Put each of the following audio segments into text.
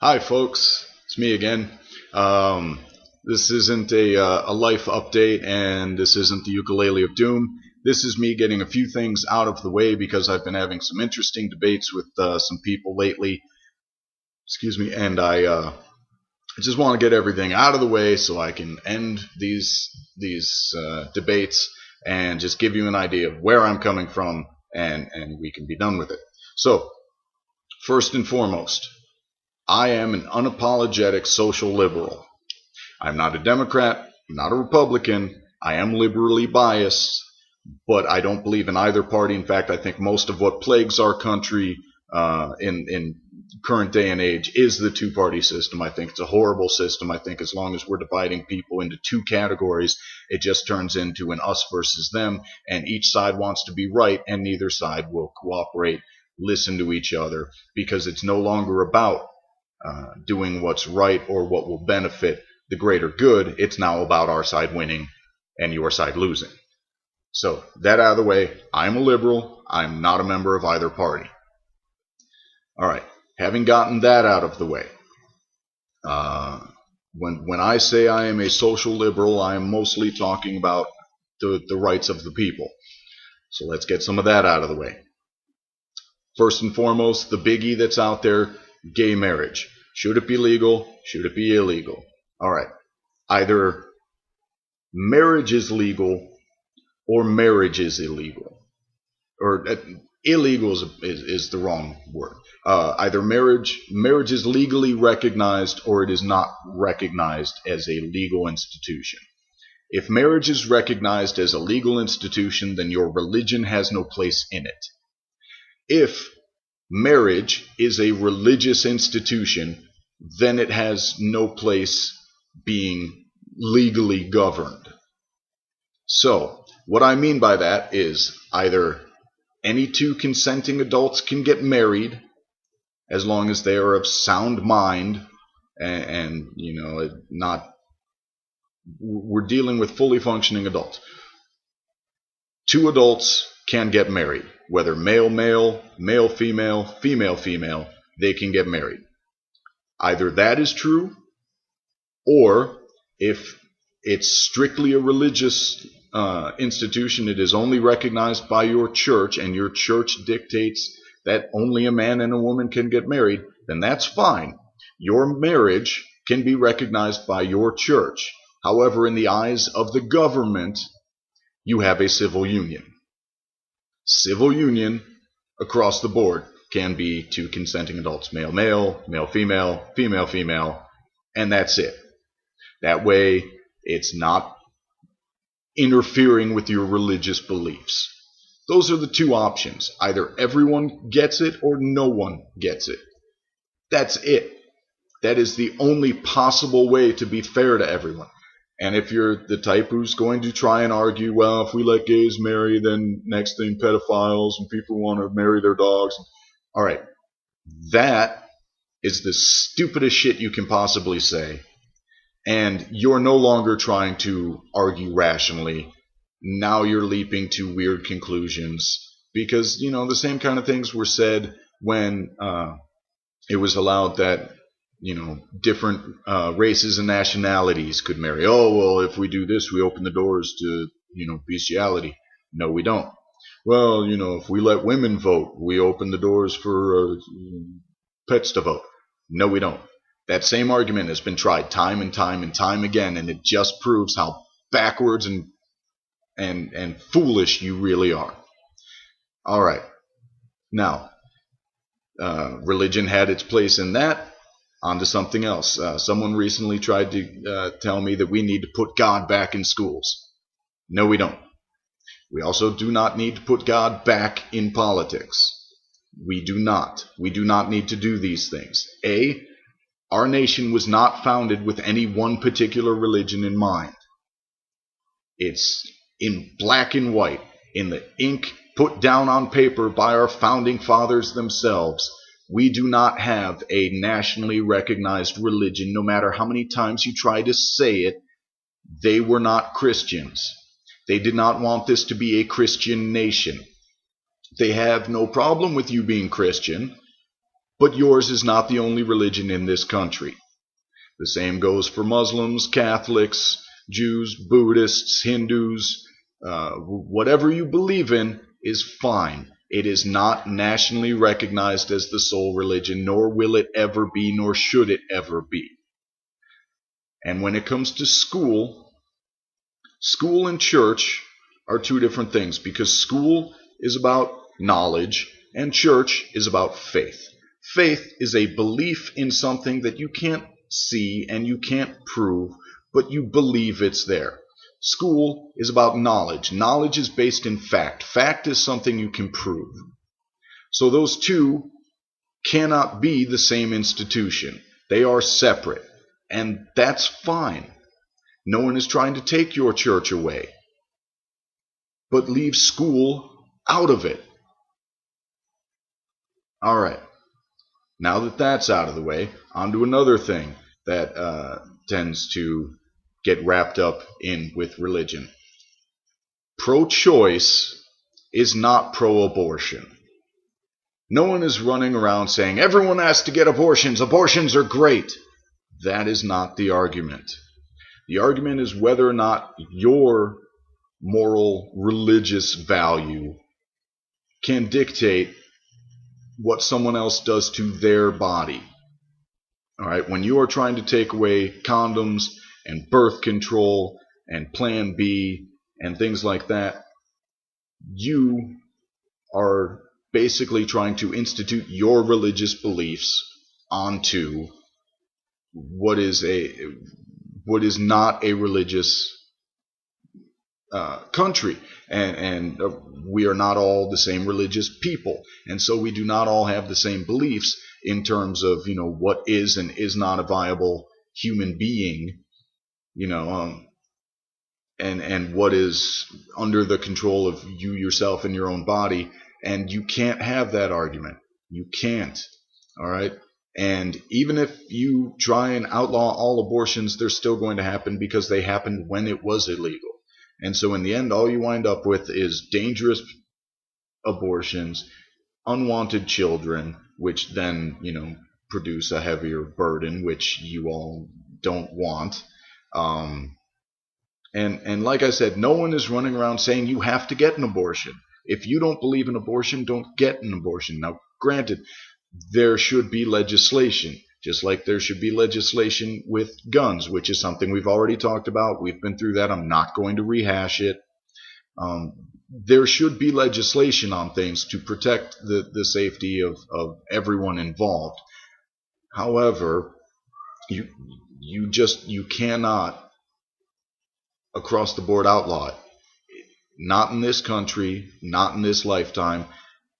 Hi, folks. It's me again. Um, this isn't a life update, and this isn't the ukulele of doom. This is me getting a few things out of the way because I've been having some interesting debates with some people lately. Excuse me, and I just want to get everything out of the way so I can end these debates and just give you an idea of where I'm coming from, and we can be done with it. So, first and foremost, I am an unapologetic social liberal. I'm not a Democrat, I'm not a Republican, I am liberally biased, but I don't believe in either party. In fact, I think most of what plagues our country in current day and age is the two-party system. I think it's a horrible system. I think as long as we're dividing people into two categories, it just turns into an us versus them, and each side wants to be right, and neither side will cooperate, listen to each other, because it's no longer about doing what's right or what will benefit the greater good. It's now about our side winning and your side losing. So, that out of the way, I'm a liberal. I'm not a member of either party. All right, having gotten that out of the way, uh, when I say I am a social liberal, I am mostly talking about the rights of the people. So let's get some of that out of the way. First and foremost, the biggie that's out there, gay marriage. Should it be legal? Should it be illegal? All right. Either marriage is legal or marriage is illegal. Or illegal is the wrong word. Either marriage is legally recognized or it is not recognized as a legal institution. If marriage is recognized as a legal institution, then your religion has no place in it. If marriage is a religious institution, then it has no place being legally governed. So, what I mean by that is either any two consenting adults can get married as long as they are of sound mind and not, we're dealing with fully functioning adults. Two adults can get married, whether male male, male female, female female, they can get married. Either that is true, or if it's strictly a religious institution, it is only recognized by your church, and your church dictates that only a man and a woman can get married, then that's fine. Your marriage can be recognized by your church. However, in the eyes of the government, you have a civil union. Civil union across the board can be two consenting adults, male male, male female, female female, and that's it. That way, it's not interfering with your religious beliefs. Those are the two options. Either everyone gets it or no one gets it. That's it. That is the only possible way to be fair to everyone. And if you're the type who's going to try and argue, well, if we let gays marry, then next thing pedophiles and people want to marry their dogs. All right. That is the stupidest shit you can possibly say. And you're no longer trying to argue rationally. Now you're leaping to weird conclusions because, the same kind of things were said when it was allowed that, different races and nationalities could marry. Oh, well, if we do this, we open the doors to, bestiality. No, we don't. Well, if we let women vote, we open the doors for pets to vote. No, we don't. That same argument has been tried time and time and time again, and it just proves how backwards and foolish you really are. All right. Now, religion had its place in that. On to something else. Someone recently tried to tell me that we need to put God back in schools. No, we don't. We also do not need to put God back in politics. We do not. We do not need to do these things. Our nation was not founded with any one particular religion in mind. It's in black and white, in the ink put down on paper by our founding fathers themselves. We do not have a nationally recognized religion. No matter how many times you try to say it, they were not Christians. They did not want this to be a Christian nation. They have no problem with you being Christian. But yours is not the only religion in this country. The same goes for Muslims, Catholics, Jews, Buddhists, Hindus. Whatever you believe in is fine. It is not nationally recognized as the sole religion, nor will it ever be, nor should it ever be. And when it comes to school and church are two different things, because school is about knowledge and church is about faith. Faith is a belief in something that you can't see and you can't prove, but you believe it's there. School is about knowledge. Knowledge is based in fact. Fact is something you can prove. So those two cannot be the same institution. They are separate. And that's fine. No one is trying to take your church away. But leave school out of it. All right. Now that that's out of the way, on to another thing that tends to get wrapped up in with religion. Pro-choice is not pro-abortion. No one is running around saying, everyone has to get abortions. Abortions are great. That is not the argument. The argument is whether or not your moral, religious value can dictate what someone else does to their body. All right, when you are trying to take away condoms and birth control and Plan B and things like that, you are basically trying to institute your religious beliefs onto what is not a religious country, and we are not all the same religious people, and so we do not all have the same beliefs in terms of what is and is not a viable human being, and what is under the control of you yourself and your own body. And you can't have that argument. You can't. All right. And even if you try and outlaw all abortions, they're still going to happen because they happened when it was illegal. And so in the end, all you wind up with is dangerous abortions, unwanted children, which then, produce a heavier burden, which you all don't want. And like I said, no one is running around saying you have to get an abortion. If you don't believe in abortion, don't get an abortion. Now, granted, there should be legislation, just like there should be legislation with guns, which is something we've already talked about. We've been through that. I'm not going to rehash it. There should be legislation on things to protect the safety of everyone involved. However, you cannot across the board outlaw it. Not in this country, not in this lifetime.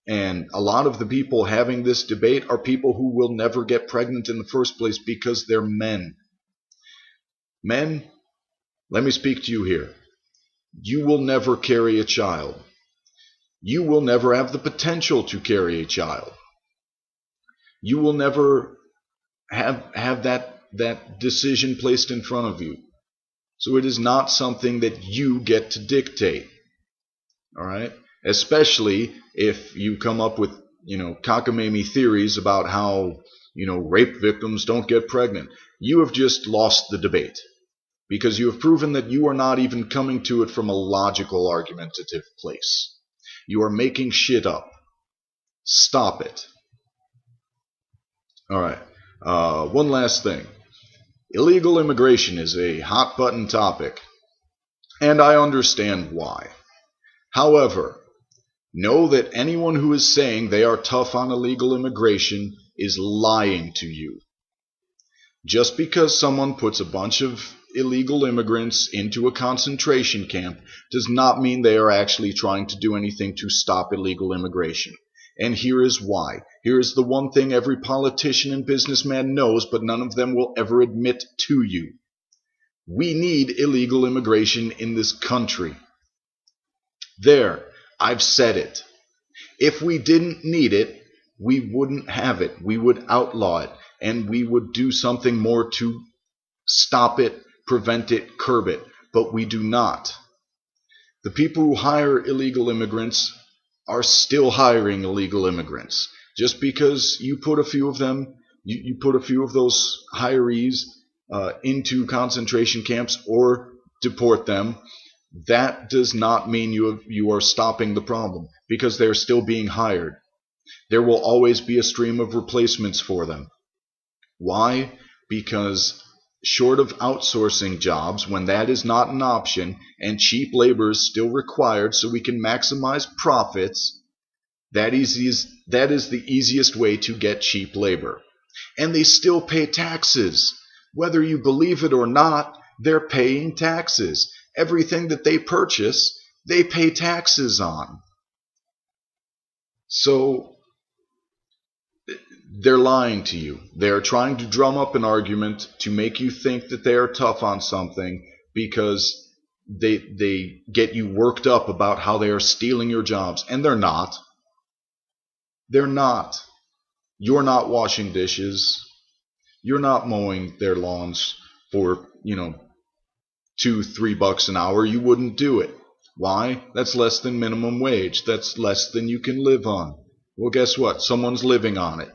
And a lot of the people having this debate are people who will never get pregnant in the first place because they're men. Men, let me speak to you here. You will never carry a child. You will never have the potential to carry a child. You will never have that decision placed in front of you. So it is not something that you get to dictate. All right? Especially if you come up with, cockamamie theories about how, rape victims don't get pregnant. You have just lost the debate because you have proven that you are not even coming to it from a logical, argumentative place. You are making shit up. Stop it. All right. One last thing. Illegal immigration is a hot button topic, and I understand why. However, know that anyone who is saying they are tough on illegal immigration is lying to you. Just because someone puts a bunch of illegal immigrants into a concentration camp does not mean they are actually trying to do anything to stop illegal immigration. And here is why. Here is the one thing every politician and businessman knows, but none of them will ever admit to you. We need illegal immigration in this country. There, I've said it. If we didn't need it, we wouldn't have it. We would outlaw it, and we would do something more to stop it, prevent it, curb it. But we do not. The people who hire illegal immigrants are still hiring illegal immigrants. Just because you put a few of them, you put a few of those hirees into concentration camps or deport them, that does not mean you are stopping the problem, because they're still being hired. There will always be a stream of replacements for them. Why? Because short of outsourcing jobs, when that is not an option and cheap labor is still required so we can maximize profits, that is the easiest way to get cheap labor. And they still pay taxes. Whether you believe it or not, they're paying taxes. Everything that they purchase, they pay taxes on. So they're lying to you. They're trying to drum up an argument to make you think that they are tough on something, because they get you worked up about how they are stealing your jobs. And they're not. They're not. You're not washing dishes. You're not mowing their lawns for, $2-3 an hour. You wouldn't do it. Why? That's less than minimum wage. That's less than you can live on. Well, guess what? Someone's living on it.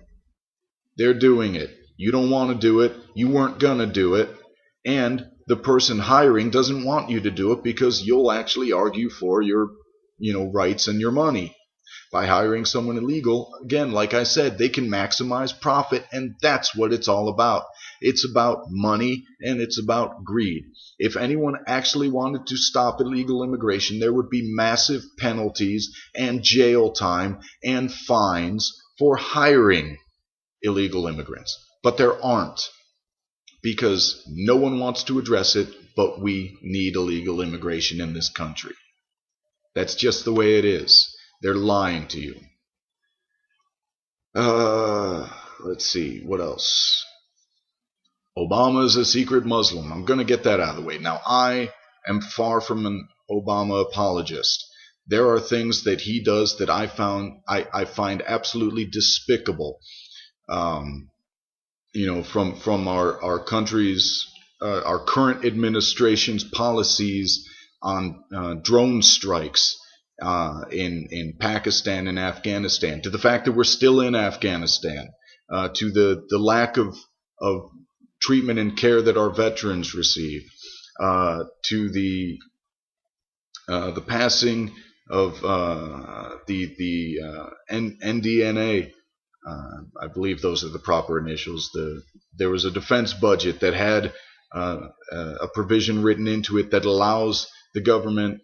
They're doing it. You don't want to do it. You weren't gonna do it. And the person hiring doesn't want you to do it, because you'll actually argue for your, rights and your money. By hiring someone illegal, again, like I said, they can maximize profit, and that's what it's all about. It's about money, and it's about greed. If anyone actually wanted to stop illegal immigration, there would be massive penalties and jail time and fines for hiring illegal immigrants. But there aren't, because no one wants to address it, but we need illegal immigration in this country. That's just the way it is. They're lying to you. Let's see, what else? Obama is a secret Muslim. I'm going to get that out of the way. Now, I am far from an Obama apologist. There are things that he does that I find absolutely despicable. From our country's, our current administration's policies on drone strikes in Pakistan and Afghanistan, to the fact that we're still in Afghanistan, to the lack of treatment and care that our veterans receive, to the passing of the NDNA. I believe those are the proper initials. There was a defense budget that had a provision written into it that allows the government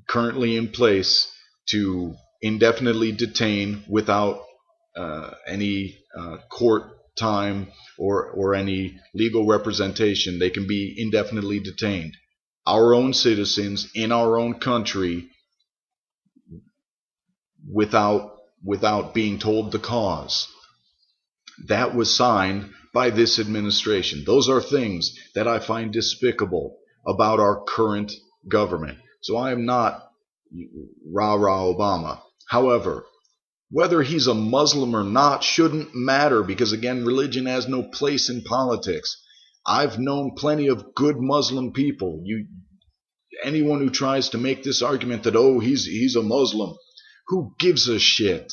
currently in place to indefinitely detain without any court time or any legal representation. They can be indefinitely detained. Our own citizens in our own country, without being told the cause. That was signed by this administration. Those are things that I find despicable about our current government. So I am not rah-rah Obama. However, whether he's a Muslim or not shouldn't matter, because again, religion has no place in politics. I've known plenty of good Muslim people. Anyone who tries to make this argument that, oh, he's a Muslim, who gives a shit?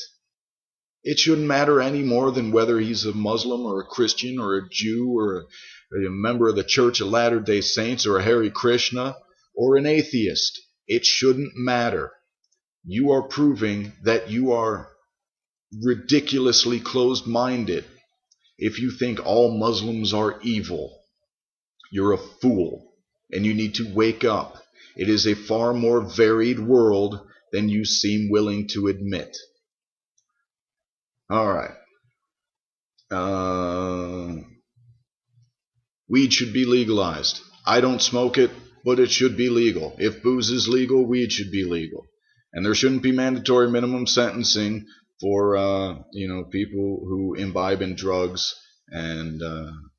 It shouldn't matter any more than whether he's a Muslim or a Christian or a Jew or a member of the Church of Latter-day Saints or a Hare Krishna or an atheist. It shouldn't matter. You are proving that you are ridiculously closed-minded if you think all Muslims are evil. You're a fool, and you need to wake up. It is a far more varied world than you seem willing to admit. All right. Weed should be legalized. I don't smoke it, but it should be legal. If booze is legal, weed should be legal. And there shouldn't be mandatory minimum sentencing for people who imbibe in drugs. And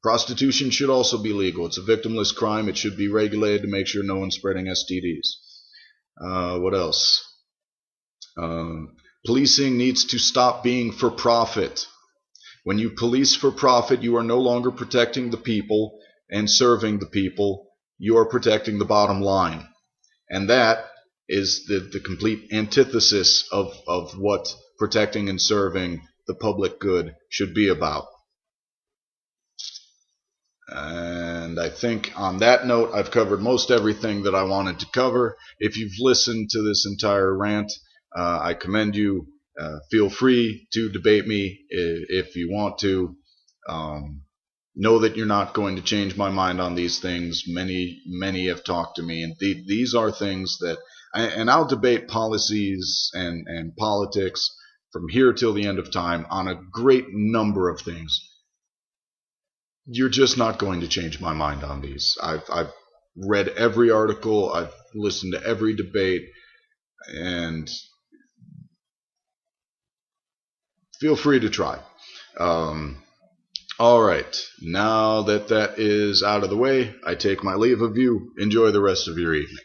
prostitution should also be legal. It's a victimless crime. It should be regulated to make sure no one's spreading STDs. What else? Policing needs to stop being for profit. When you police for profit, you are no longer protecting the people and serving the people. You are protecting the bottom line. And that is the complete antithesis of what protecting and serving the public good should be about. And I think on that note, I've covered most everything that I wanted to cover. If you've listened to this entire rant, I commend you. Feel free to debate me if you want to. Know that you're not going to change my mind on these things. Many have talked to me, and these are things that, and I'll debate policies and politics from here till the end of time on a great number of things. You're just not going to change my mind on these. I've read every article, I've listened to every debate, and feel free to try. All right, now that that is out of the way, I take my leave of you. Enjoy the rest of your evening.